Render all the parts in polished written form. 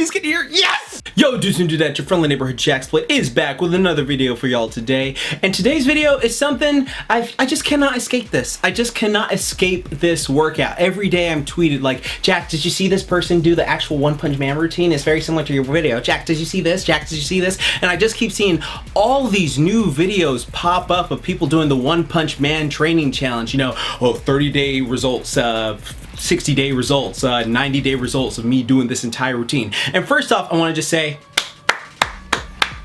things get here. Yes! Yo, dudes and dudettes, your friendly neighborhood JaxBlade is back with another video for y'all today. And today's video is something I just cannot escape this. I just cannot escape this workout. Every day I'm tweeted like, Jax, did you see this person do the actual One Punch Man routine? It's very similar to your video. Jax, did you see this? Jax, did you see this? And I just keep seeing all these new videos pop up of people doing the One Punch Man training challenge. You know, 30-day results, 60-day results, 90-day results of me doing this entire routine. And first off, I want to just say,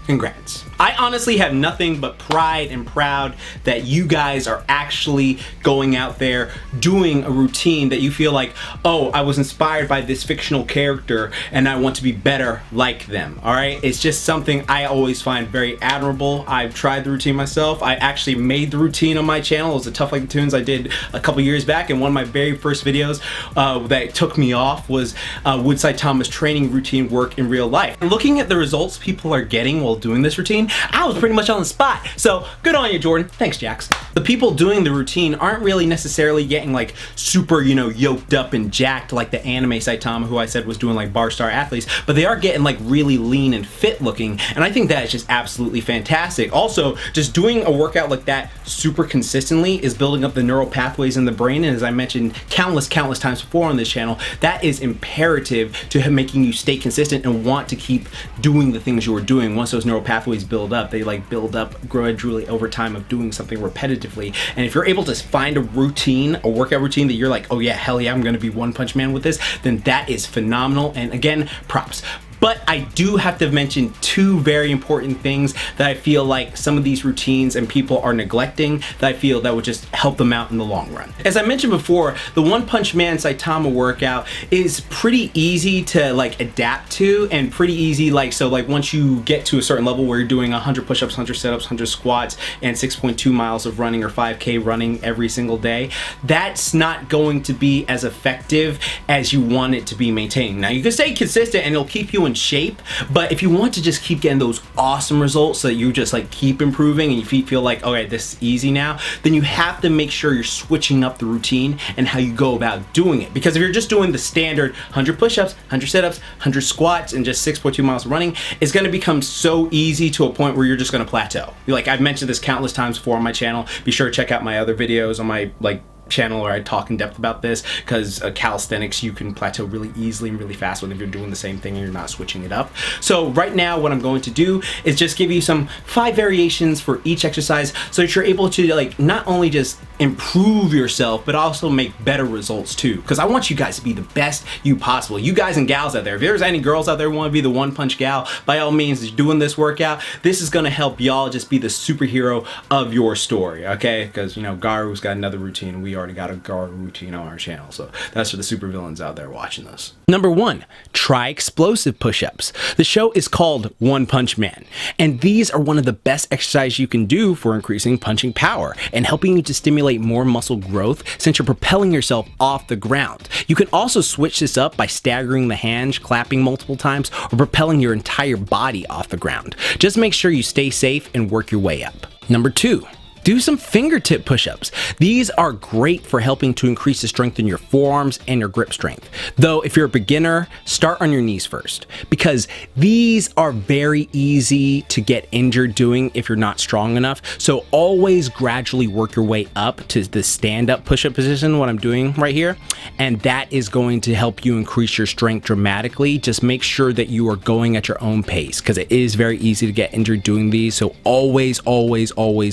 congrats. I honestly have nothing but pride and proud that you guys are actually going out there doing a routine that you feel like, oh, I was inspired by this fictional character and I want to be better like them. All right, it's just something I always find very admirable. I've tried the routine myself. I actually made the routine on my channel. It was a Tough Like the Tunes I did a couple years back, and one of my very first videos that took me off was would Saitama's training routine work in real life? And looking at the results people are getting while doing this routine, I was pretty much on the spot. So good on you, Jordan. Thanks, Jax. The people doing the routine aren't really necessarily getting like super, you know, yoked up and jacked like the anime Saitama, who I said was doing like bar star athletes, but they are getting like really lean and fit looking. And I think that is just absolutely fantastic. Also, just doing a workout like that super consistently is building up the neural pathways in the brain. And as I mentioned countless times before on this channel, that is imperative to making you stay consistent and want to keep doing the things you are doing. Once those neural pathways build up, they like build up gradually over time of doing something repetitively. And if you're able to find a routine, a workout routine that you're like, oh yeah, hell yeah, I'm gonna be One Punch Man with this, then that is phenomenal. And again, props. But I do have to mention two very important things that I feel like some of these routines and people are neglecting that I feel that would just help them out in the long run. As I mentioned before, the One Punch Man Saitama workout is pretty easy to like adapt to, and pretty easy so once you get to a certain level where you're doing 100 push-ups, 100 sit-ups, 100 squats, and 6.2 miles of running or 5K running every single day, that's not going to be as effective as you want it to be maintained. Now you can stay consistent and it'll keep you in shape, but if you want to just keep getting those awesome results so that you just like keep improving and you feel like, okay, this is easy now, then you have to make sure you're switching up the routine and how you go about doing it. Because if you're just doing the standard 100 push-ups, 100 sit-ups, 100 squats, and just 6.2 miles of running, it's going to become so easy to a point where you're just going to plateau. Like I've mentioned this countless times before on my channel. Be sure to check out my other videos on my channel where I talk in depth about this, because calisthenics you can plateau really easily and really fast when if you're doing the same thing and you're not switching it up. So right now what I'm going to do is just give you some 5 variations for each exercise so that you're able to like not only just improve yourself but also make better results too, because I want you guys to be the best you possible. You guys and gals out there, if there's any girls out there who want to be the One Punch gal, by all means doing this workout, this is going to help y'all just be the superhero of your story, okay? Because you know Garu's got another routine. We already got a Garu routine on our channel, so that's for the supervillains out there watching this. Number 1, try explosive push-ups. The show is called One Punch Man, and these are one of the best exercises you can do for increasing punching power and helping you to stimulate more muscle growth since you're propelling yourself off the ground. You can also switch this up by staggering the hands, clapping multiple times, or propelling your entire body off the ground. Just make sure you stay safe and work your way up. Number 2, do some fingertip push-ups. These are great for helping to increase the strength in your forearms and your grip strength. Though if you're a beginner, start on your knees first, because these are very easy to get injured doing if you're not strong enough. So always gradually work your way up to the stand-up push-up position, what I'm doing right here, and that is going to help you increase your strength dramatically. Just make sure that you are going at your own pace, because it is very easy to get injured doing these. So always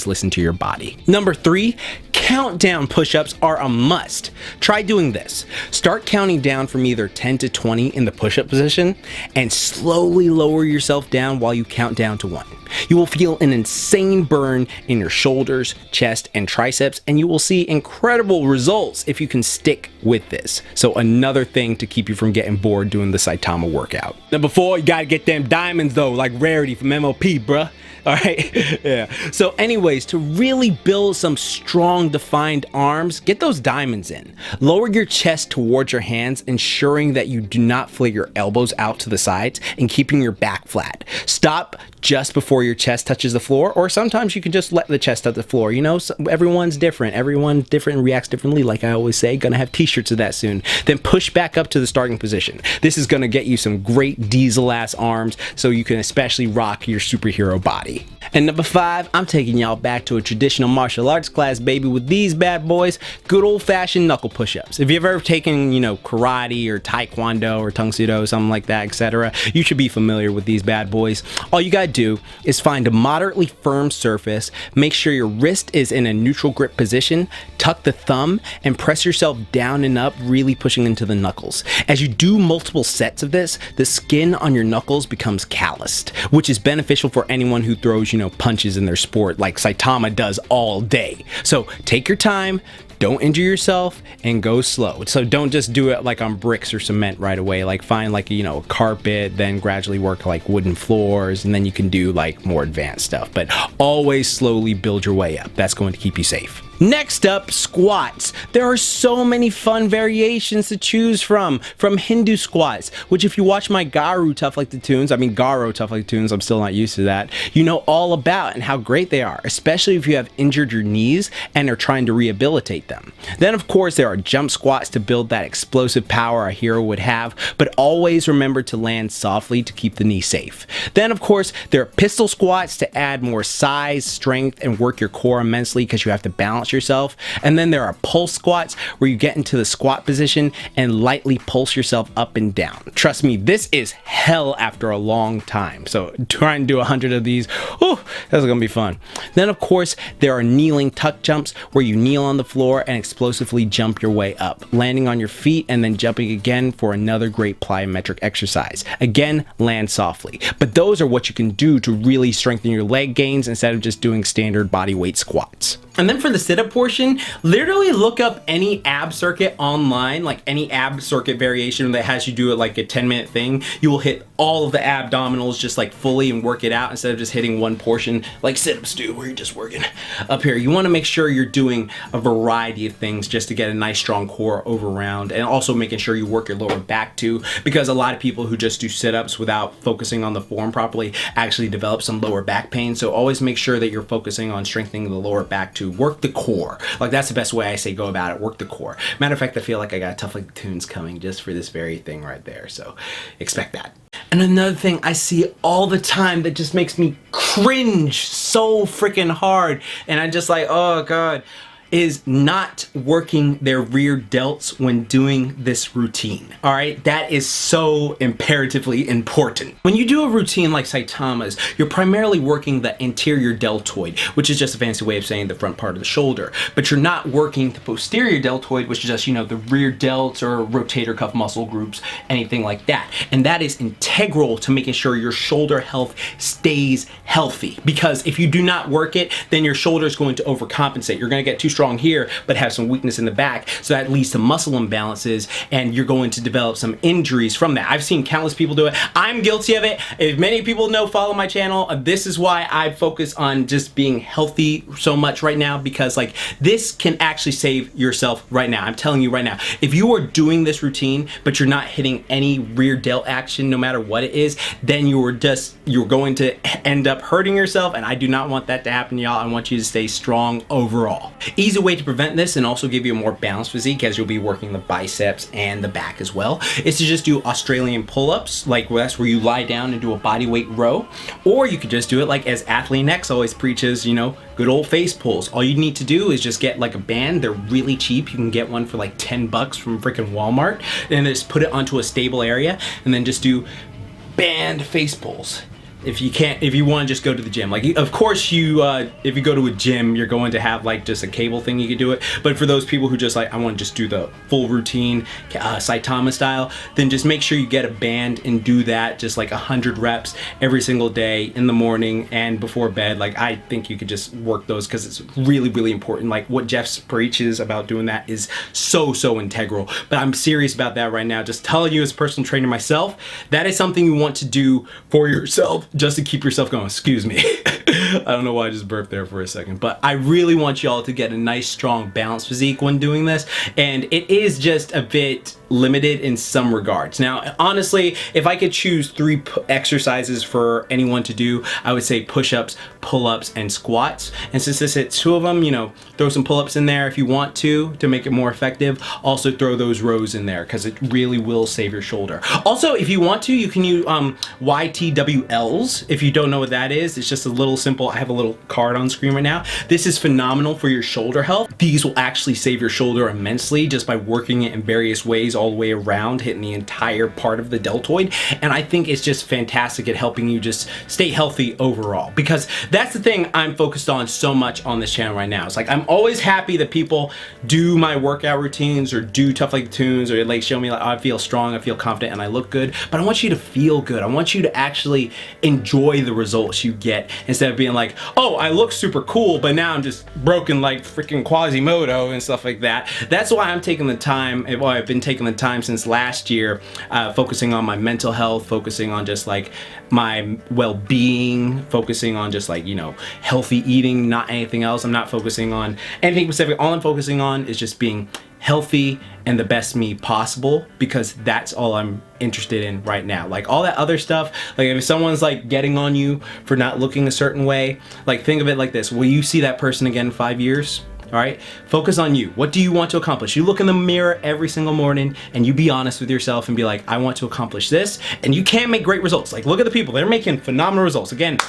listen to your body. Number 3, countdown push-ups are a must. Try doing this. Start counting down from either 10 to 20 in the push-up position and slowly lower yourself down while you count down to 1. You will feel an insane burn in your shoulders, chest, and triceps, and you will see incredible results if you can stick with this. So another thing to keep you from getting bored doing the Saitama workout. Number 4, you gotta get them diamonds though, like Rarity from MLP, bruh. All right, yeah. So anyways, to really build some strong defined arms, get those diamonds in. Lower your chest towards your hands, ensuring that you do not flare your elbows out to the sides and keeping your back flat. Stop just before your chest touches the floor, or sometimes you can just let the chest touch the floor. You know, everyone's different. Everyone different and reacts differently. Like I always say, gonna have t-shirts of that soon. Then push back up to the starting position. This is gonna get you some great diesel ass arms, so you can especially rock your superhero body. And number 5, I'm taking y'all back to a traditional martial arts class, baby, with these bad boys, good old-fashioned knuckle push-ups. If you've ever taken, you know, karate or taekwondo or tung sudo, something like that, etc., you should be familiar with these bad boys. All you gotta do is find a moderately firm surface, make sure your wrist is in a neutral grip position, tuck the thumb, and press yourself down and up, really pushing into the knuckles. As you do multiple sets of this, the skin on your knuckles becomes calloused, which is beneficial for anyone who throws, you know, punches in their sport like Saitama does all day. So take your time, don't injure yourself, and go slow. So don't just do it like on bricks or cement right away. Like find like, you know, a carpet, then gradually work like wooden floors, and then you can do like more advanced stuff. But always slowly build your way up. That's going to keep you safe. Next up, squats. There are so many fun variations to choose from Hindu squats, which if you watch my Garo Tough Like the Tunes, I'm still not used to that, you know all about and how great they are, especially if you have injured your knees and are trying to rehabilitate them. Then of course there are jump squats to build that explosive power a hero would have, but always remember to land softly to keep the knee safe. Then of course there are pistol squats to add more size, strength, and work your core immensely because you have to balance yourself. And then there are pulse squats where you get into the squat position and lightly pulse yourself up and down. Trust me, this is hell after a long time. So try and do 100 of these. Oh, that's gonna be fun. Then of course there are kneeling tuck jumps where you kneel on the floor and explosively jump your way up, landing on your feet and then jumping again for another great plyometric exercise. Again, land softly. But those are what you can do to really strengthen your leg gains instead of just doing standard body weight squats. And then for the sit-up portion, literally look up any ab circuit online, like any ab circuit variation that has you do it like a 10-minute thing. You will hit all of the abdominals just like fully and work it out instead of just hitting one portion like sit-ups do where you're just working up here. You want to make sure you're doing a variety of things just to get a nice strong core over round, and also making sure you work your lower back too, because a lot of people who just do sit-ups without focusing on the form properly actually develop some lower back pain. So always make sure that you're focusing on strengthening the lower back too. Work the core. Like that's the best way I say go about it. Work the core. Matter of fact, I feel like I got Tough Like the Tunes coming just for this very thing right there. So expect that. And another thing I see all the time that just makes me cringe so freaking hard, and I just like, oh God, is not working their rear delts when doing this routine. All right, that is so imperatively important. When you do a routine like Saitama's, you're primarily working the anterior deltoid, which is just a fancy way of saying the front part of the shoulder, but you're not working the posterior deltoid, which is just, you know, the rear delts or rotator cuff muscle groups, anything like that. And that is integral to making sure your shoulder health stays healthy, because if you do not work it, then your shoulder is going to overcompensate. You're going to get too strong here but have some weakness in the back, so that leads to muscle imbalances, and you're going to develop some injuries from that. I've seen countless people do it. I'm guilty of it. If many people know, follow my channel, this is why I focus on just being healthy so much right now, because like this can actually save yourself right now. I'm telling you right now, if you are doing this routine but you're not hitting any rear delt action no matter what it is, then you're going to end up hurting yourself, and I do not want that to happen, y'all. I want you to stay strong overall. Easy way to prevent this and also give you a more balanced physique, as you'll be working the biceps and the back as well, is to just do Australian pull-ups. Like that's where you lie down and do a body weight row, or you could just do it like as Athlean always preaches, you know, good old face pulls. All you need to do is just get like a band. They're really cheap. You can get one for like 10 bucks from freaking Walmart, and just put it onto a stable area and then just do band face pulls. If you want to just go to the gym, like of course you if you go to a gym, you're going to have like just a cable thing, you could do it. But for those people who just like, I want to just do the full routine Saitama style, then just make sure you get a band and do that just like 100 reps every single day in the morning and before bed. Like I think you could just work those because it's really important. Like what Jeff preaches about doing that is so integral. But I'm serious about that right now. Just telling you as a personal trainer myself, that is something you want to do for yourself, just to keep yourself going. Excuse me. I don't know why I just burped there for a second, but I really want y'all to get a nice, strong, balanced physique when doing this, and it is just a bit limited in some regards. Now, honestly, if I could choose 3 exercises for anyone to do, I would say push-ups, pull-ups, and squats. And since this hits 2 of them, you know, throw some pull-ups in there if you want to make it more effective. Also throw those rows in there because it really will save your shoulder. Also, if you want to, you can use YTWLs. If you don't know what that is, it's just a little simple, I have a little card on screen right now. This is phenomenal for your shoulder health. These will actually save your shoulder immensely just by working it in various ways all the way around, hitting the entire part of the deltoid. And I think it's just fantastic at helping you just stay healthy overall, because that's the thing I'm focused on so much on this channel right now. It's like I'm always happy that people do my workout routines or do tough like tunes or like show me like, oh, I feel strong, I feel confident, and I look good, but I want you to feel good. I want you to actually enjoy the results you get instead of being like, oh, I look super cool, but now I'm just broken like freaking Quasimodo and stuff like that. That's why I'm taking the time, well, I've been taking the time since last year, focusing on my mental health, focusing on just like my well-being, focusing on just like, you know, healthy eating, not anything else. I'm not focusing on anything specific. All I'm focusing on is just being healthy and the best me possible, because that's all I'm interested in right now. Like all that other stuff, like if someone's like getting on you for not looking a certain way, like think of it like this: will you see that person again in 5 years? All right, focus on you. What do you want to accomplish? You look in the mirror every single morning and you be honest with yourself and be like, I want to accomplish this. And you can make great results. Like look at the people, they're making phenomenal results. Again,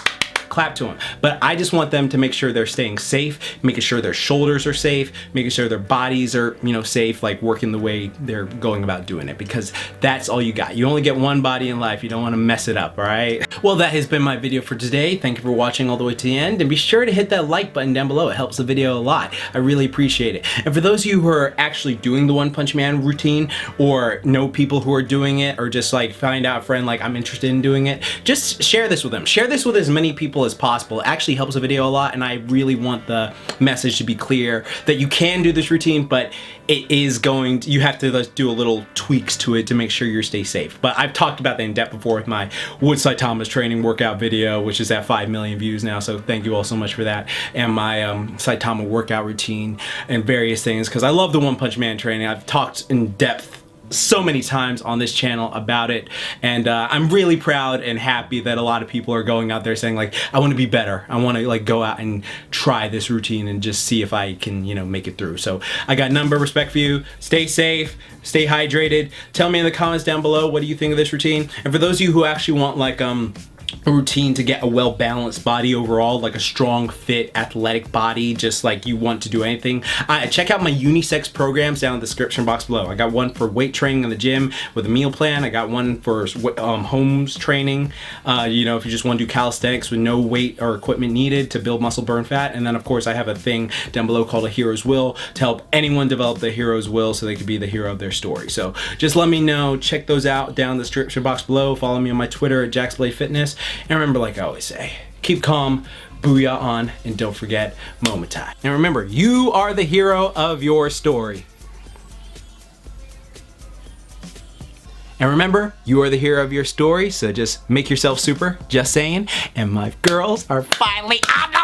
clap to them. But I just want them to make sure they're staying safe, making sure their shoulders are safe, making sure their bodies are, you know, safe, like working the way they're going about doing it, because that's all you got. You only get one body in life. You don't want to mess it up, all right? Well, that has been my video for today. Thank you for watching all the way to the end, and be sure to hit that like button down below. It helps the video a lot. I really appreciate it. And for those of you who are actually doing the One Punch Man routine, or know people who are doing it, or just like find out a friend like I'm interested in doing it, just share this with them. Share this with as many people as possible. It actually helps the video a lot, and I really want the message to be clear that you can do this routine, but it is going to, you have to do a little tweaks to it to make sure you stay safe. But I've talked about that in depth before with my Wood Saitama's training workout video, which is at 5 million views now, so thank you all so much for that, and my Saitama workout routine and various things, because I love the One Punch Man training. I've talked in depth so many times on this channel about it, and I'm really proud and happy that a lot of people are going out there saying like, I want to be better, I want to like go out and try this routine and just see if I can, you know, make it through. So I got none but respect for you. Stay safe, stay hydrated. Tell me in the comments down below, what do you think of this routine? And for those of you who actually want like a routine to get a well-balanced body overall, like a strong, fit, athletic body, just like you want to do anything, check out my unisex programs down in the description box below. I got one for weight training in the gym with a meal plan. I got one for homes training, you know, if you just want to do calisthenics with no weight or equipment needed to build muscle, burn fat. And then of course I have a thing down below called a hero's will to help anyone develop the hero's will so they can be the hero of their story. So just let me know, check those out down in the description box below. Follow me on my Twitter at JaxBlade Fitness. And remember, like I always say, keep calm, booyah on, and don't forget Momentai. And remember, you are the hero of your story. And remember, you are the hero of your story, so just make yourself super, just saying. And my girls are finally on the